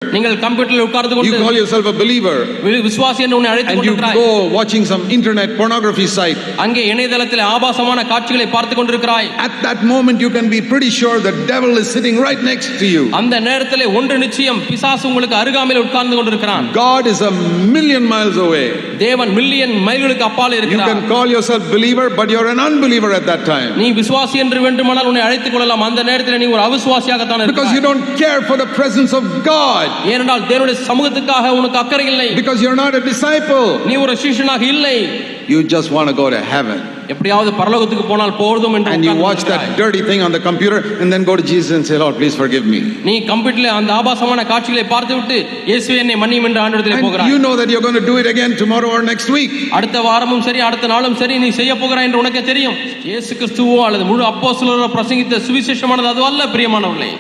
நீங்கள் கம்ப்யூட்டரில் உட்கார்ந்து You கொண்டு call yourself a believer விசுவாசி என்று உன்னை அழைத்துக் and you கொண்டிருக்கிறாய். go watching some internet pornography site. அங்கே இணையதளத்தில் ஆபாசமான காட்சிகளை பார்த்துக் கொண்டிருக்கிறாய். At that moment you can be pretty sure the devil is sitting right next to you. அந்த நேரத்திலே ஒன்று நிச்சயம், பிசாசு உங்களுக்கு அருகாமையில் உட்கார்ந்து கொண்டிருக்கிறான். God is a million miles away. தேவன் மில்லியன் மைல்களுக்கு அப்பால் You இருக்கிறார். can call yourself believer but you're an unbeliever at that time. நீ விசுவாசி என்று வேண்டுமானால் உன்னை அழைத்துக் கொள்ளலாம். அந்த நேரத்தில் நீ ஒரு அவிசுவாசியாக தான் Because you இருக்கிறாய். don't care for the presence of God. ஏனென்றால் தேவனுடைய சமூகத்துக்காக உனக்கு அக்கறை இல்லை. Because you're not a disciple. நீ ஒரு சிஷ்யனாக இல்லை. You just want to go to heaven. எப்படியாவது பரலோகத்துக்கு போனால் போதும் என்று And you watch that dirty thing on the computer and then go to Jesus and say, Lord, please forgive me. நீ கம்ப்யூட்டரில் அந்த ஆபாசமான காட்சிகளை பார்த்துவிட்டு இயேசுவே என்னை மன்னியும் என்று ஆண்டவரிடத்தில் And போகிறாய். you know that you're going to do it again tomorrow or next week. அடுத்த வாரமும் சரி அடுத்த நாளும் சரி நீ செய்ய போகிறாய் என்று உனக்கு தெரியும். இயேசு கிறிஸ்துவோ அல்லது முழு அப்போஸ்தலரோ பிரசங்கித்த சுவிசேஷமானது அது அல்ல பிரியமானவர்களே.